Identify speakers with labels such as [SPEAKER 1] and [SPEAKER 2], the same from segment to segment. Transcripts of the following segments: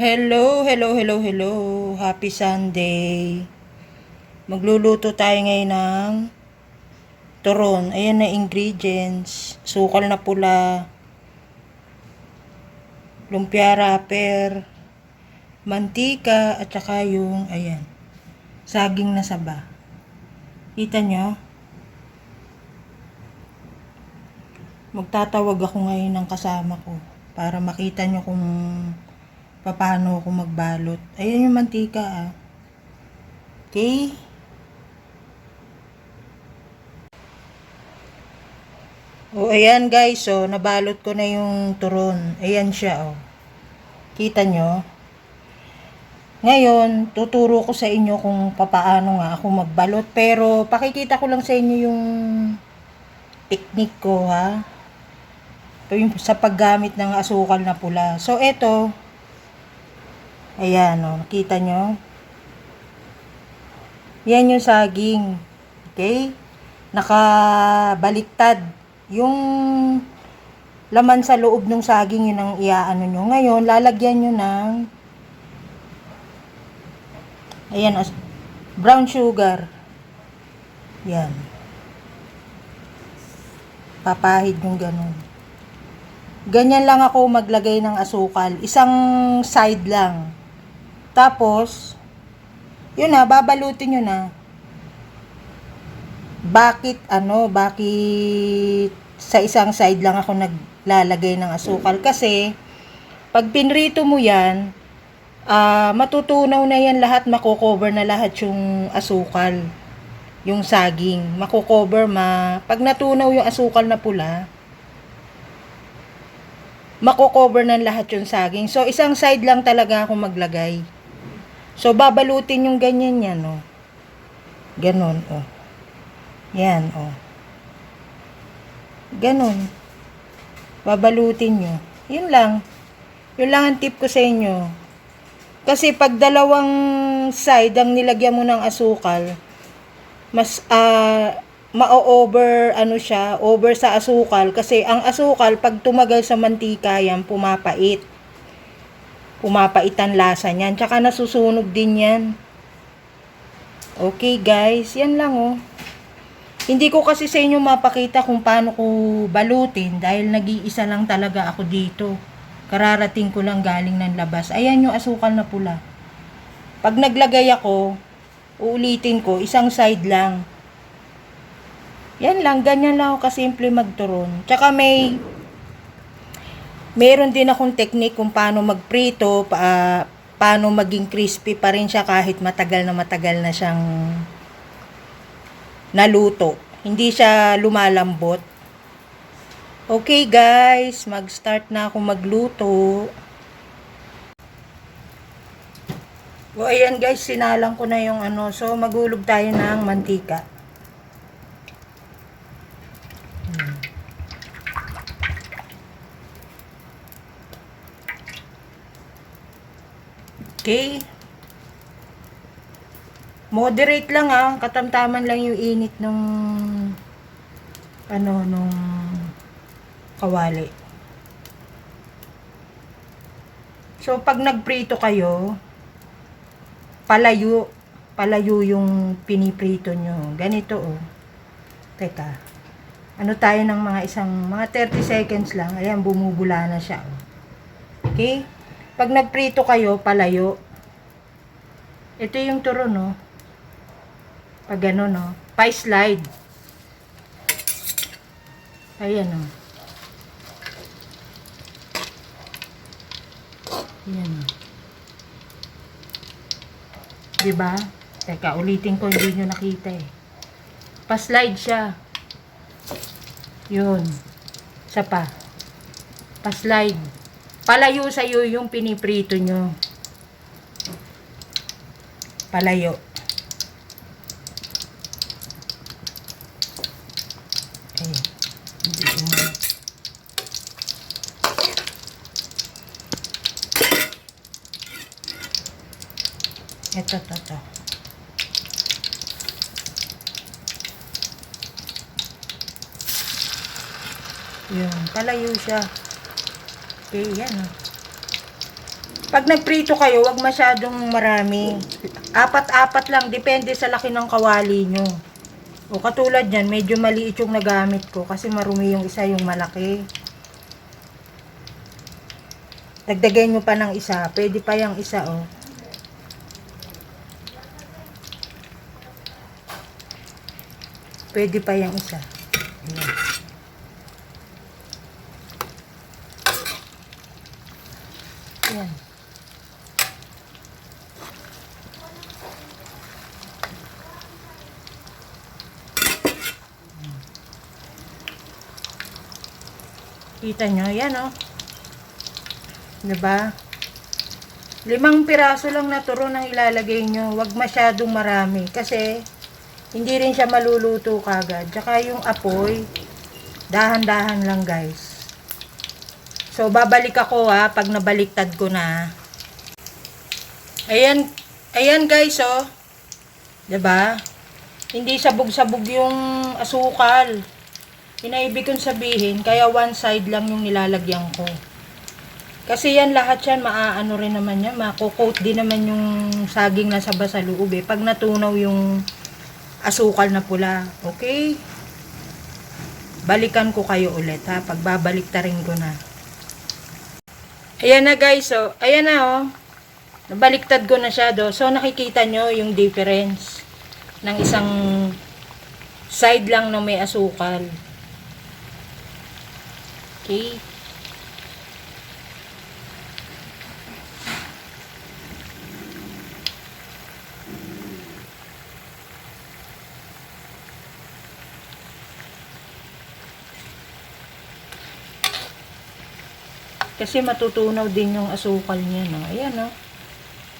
[SPEAKER 1] Hello, hello, hello, hello. Happy Sunday. Magluluto tayo ngayon ng turon. Ayan na ingredients. Sukal na pula, lumpia wrapper, mantika, at saka yung, ayan, saging na saba. Kita nyo? Magtatawag ako ngayon ng kasama ko para makita nyo kung paano ako magbalot. Ayan yung mantika ah. Okay? O, ayan guys, so, nabalot ko na yung turon. Ayan siya, oh. Kita nyo? Ngayon, tuturo ko sa inyo kung papaano nga ako magbalot. Pero, pakikita ko lang sa inyo yung technique ko, ha? Ito yung sa paggamit ng asukal na pula. So, eto. Ayan, oh. Nakita nyo? Yan yung saging. Okay? Nakabaliktad. Yung laman sa loob ng saging, yun ang iaano nyo. Ngayon, lalagyan nyo ng ayan, brown sugar. Yan. Papahid yung ganun. Ganyan lang ako maglagay ng asukal. Isang side lang. Tapos, yun na, babalutin nyo na. Bakit sa isang side lang ako naglalagay ng asukal? Kasi, pag pinrito mo yan, matutunaw na yan lahat, makocover na lahat yung asukal. Yung saging, makocover pag natunaw yung asukal na pula, makocover na lahat yung saging. So, isang side lang talaga ako maglagay. So, babalutin yung ganyan yan, oh. Ganon, oh. Yan, oh. Ganon. Babalutin nyo. Yun lang. Yun lang ang tip ko sa inyo. Kasi pag dalawang side ang nilagyan mo ng asukal, mas ma-over siya, over sa asukal. Kasi ang asukal, pag tumagal sa mantika yan, pumapait. Pumapait ang lasa niyan. Tsaka nasusunog din yan. Okay guys, yan lang oh. Hindi ko kasi sa inyo mapakita kung paano ko balutin dahil nag-iisa lang talaga ako dito. Kararating ko lang galing ng labas. Ayan yung asukal na pula. Pag naglagay ako, uulitin ko, isang side lang. Yan lang, ganyan lang ako kasimple magturon. Tsaka meron din akong technique kung paano magprito, paano maging crispy pa rin siya kahit matagal na siyang naluto. Hindi siya lumalambot. Okay guys, mag-start na ako magluto. O ayan guys, sinalang ko na yung so magulog tayo ng mantika. Okay. Moderate lang katamtaman lang yung init nung nung kawali. So pag nagprito kayo, palayo yung piniprito nyo. Ganito oh. Teka. Tayo ng mga 30 seconds lang. Ayan, bumubula na siya oh. Okay? Pag nagprito kayo, palayo. Ito yung turon oh. Pag gano'n, no? Pa-slide. Ayan, no? Ayan, no? Diba? Teka, ulitin ko, hindi nyo nakita eh. Pa-slide siya. Yun. Isa pa. Pa-slide. Palayo sa'yo yung piniprito nyo. Palayo. Ito. Yun, palayo siya. Okay, yan oh. Pag nagprito kayo, wag masyadong marami. Apat-apat lang, depende sa laki ng kawali nyo. O katulad yan, medyo maliit yung nagamit ko kasi marumi yung isa, yung malaki. Dagdagan nyo pa ng isa, pwede pa yung isa, oh. Pwede pa yung isa. Ayan. Ayan. Kita nyo, yan oh. Diba? 5 piraso lang na turon ang ilalagay nyo. Huwag masyadong marami. Kasi, hindi rin siya maluluto kagad. Tsaka yung apoy, dahan-dahan lang guys. So, babalik ako pag nabaliktad ko na. Ayan, ayan guys oh. Diba? Hindi sabog-sabog yung asukal. Inaibig kong sabihin, kaya one side lang yung nilalagyan ko. Kasi yan lahat yan, maaano rin naman yan, mako-coat din naman yung saging na saba sa loob pag natunaw yung asukal na pula. Okay? Balikan ko kayo ulit pag babaliktarin ko na. Ayan na guys, oh. Ayan na oh. Nabaliktad ko na siya do. So nakikita nyo yung difference ng isang side lang na may asukal. Okay. Kasi matutunaw din yung asukal niya, no. Ayan, no.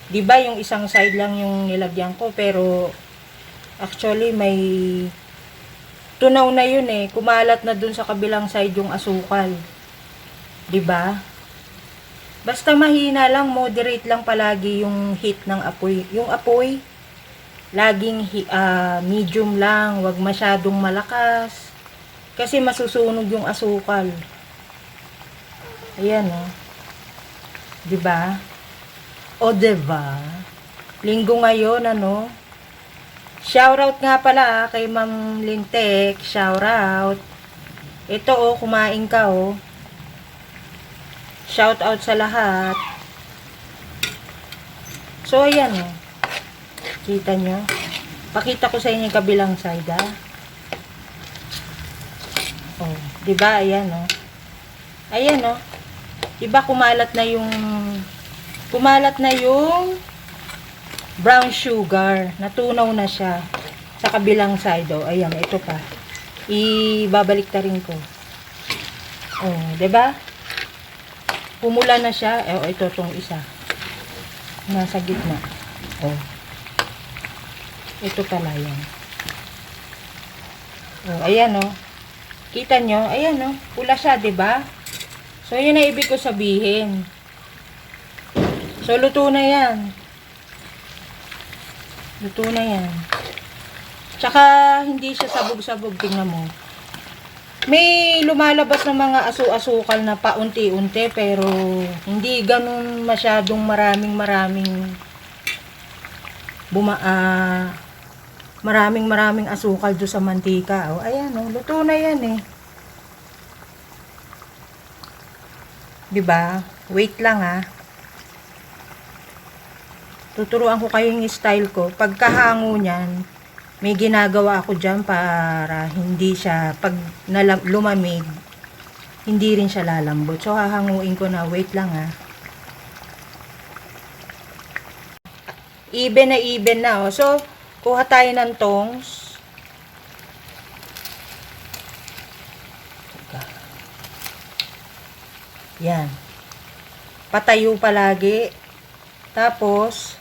[SPEAKER 1] 'Di ba yung isang side lang yung nilagyan ko, pero actually may tunaw na yun kumalat na dun sa kabilang side yung asukal. 'Di ba? Basta mahina lang, moderate lang palagi yung heat ng apoy. Yung apoy laging medium lang, wag masyadong malakas. Kasi masusunog yung asukal. Ayan oh. 'Di ba? O 'di ba? Linggo ngayon ano? Shoutout nga pala kay Ma'am Lintek, shoutout. Ito oh, kumain ka oh. Shoutout sa lahat. So ayan oh. Kita nyo? Pakita ko sa inyo yung kabilang side Oh, 'di ba? Ayan oh. Ayan oh. 'Di ba kumalat na yung brown sugar. Natunaw na siya sa kabilang side oh. Ayan, ito pa. Ibabalik-tarin ko. Oh, 'di ba? Pumula na siya. Oh, ito tong isa. Nasa gitna. Oh. Ito pala yan. Oh, ayan oh. Kita nyo? Ayan oh. Pula siya, 'di ba? So, yun na ibig ko sabihin. So, luto na yan. Luto na yan. Tsaka, hindi siya sabog-sabog. Tingnan mo. May lumalabas ng mga asu-asukal na paunti-unti, pero hindi ganun masyadong maraming asukal do sa mantika. Oh, ayan, oh, luto na yan 'Di ba? Wait lang Tuturuan ko kayo yung style ko. Pagkahango niyan, may ginagawa ako diyan para hindi siya pag lumamig, hindi rin siya lalambot. So hahanguin ko na. Wait lang Even na oh. So kuha tayo ng tongs. Yan. Patayo palagi. Tapos,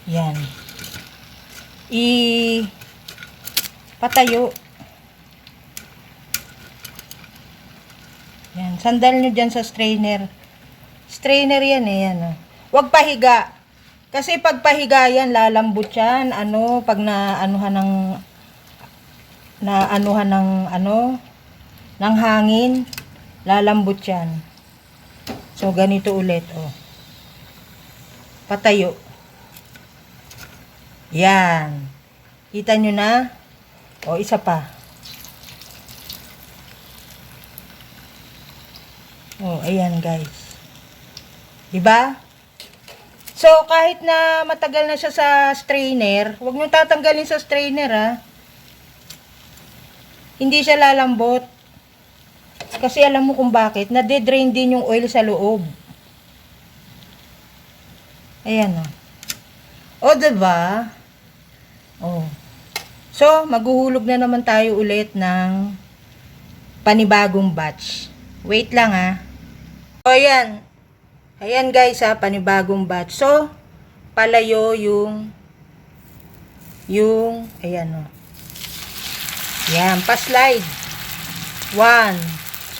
[SPEAKER 1] yan. Patayo. Yan. Sandal nyo dyan sa strainer. Strainer yan yan. Huwag pahiga. Kasi pag pahiga yan, lalambot yan. Pag naanuhan ng hangin, lalambot yan. So, ganito ulit, oh. Patayo. Yan. Kita nyo na? O, isa pa. O, ayan guys. Diba? So, kahit na matagal na siya sa strainer, huwag nyo tatanggalin sa strainer, ha. Hindi siya lalambot. Kasi alam mo kung bakit. Nade-drain din yung oil sa loob. Ayan, o. O, diba? O. So, maghuhulog na naman tayo ulit ng panibagong batch. Wait lang, ha. O, ayan. Ayan guys ha, panibagong batch. So, palayo yung ayan o. Yan, pa-slide. 1.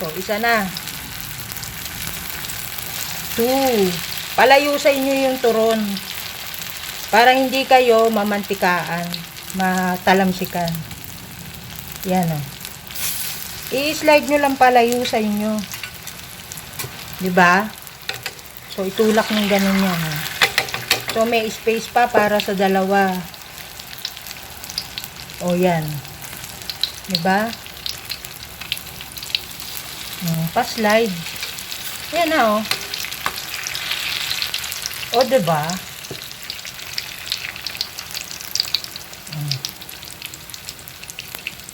[SPEAKER 1] So, isa na. 2. Palayo sa inyo yung turon. Para hindi kayo mamantikaan, matalamsikan. Yan o. I-slide nyo lang palayo sa inyo. Diba? So, itulak ng ganun yan. Ha? So, may space pa para sa dalawa. O, yan. Diba? Pa-slide. Yan na, o. O, diba?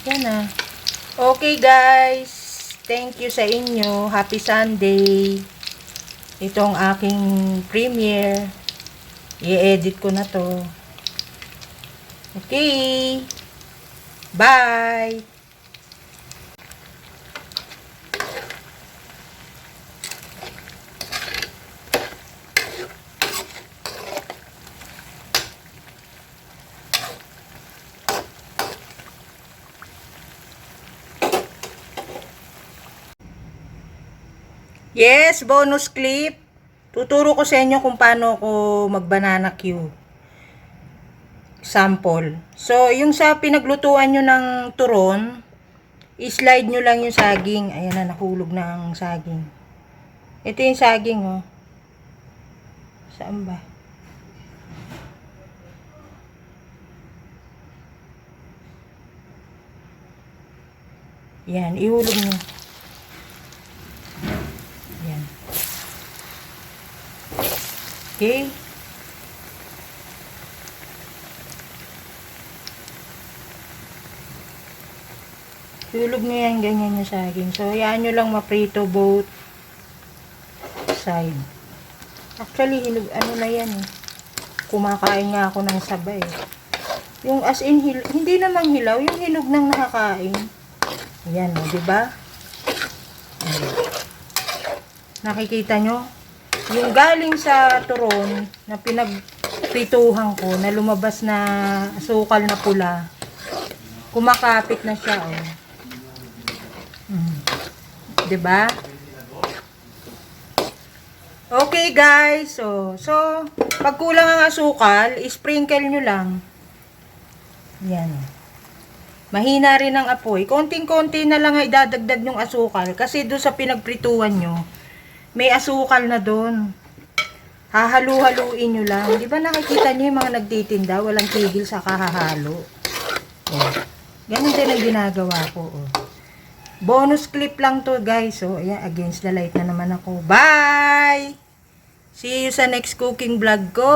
[SPEAKER 1] Yan na. Okay, guys. Thank you sa inyo. Happy Sunday. Itong aking premiere. I-edit ko na to. Okay. Bye. Yes, bonus clip. Tuturo ko sa inyo kung paano ko mag-banana Q. Sample. So, yung sa pinaglutuan nyo ng turon, i-slide nyo lang yung saging. Ayan na, nahulog na ang saging. Ito yung saging, oh. Saan ba? Yan, ihulog nyo. Yan. Okay. Hulog nyo yan, ganyan yung saging. So, hayaan nyo lang maprito both side. Actually, ano na yan eh. Kumakain nga ako ng sabay. Yung as in, hindi namang hilaw, yung hinog ng nakakain. Yan o, diba? Nakikita nyo? Yung galing sa turon na pinagprituhan ko, na lumabas na asukal na pula, kumakapit na siya, oh. Diba? Okay, guys. So, pag kulang ang asukal, sprinkle nyo lang. Yan. Mahina rin ang apoy. Konting-konti na lang ang idadagdag yung asukal. Kasi doon sa pinagprituhan nyo, may asukal na doon. Hahalu-haluin nyo lang. Di ba nakikita nyo yung mga nagtitinda? Walang tigil sa kahahalo. Oh. Ganun din ang ginagawa ko. Oh. Bonus clip lang to guys. So, ayan, against the light na naman ako. Bye! See you sa next cooking vlog ko.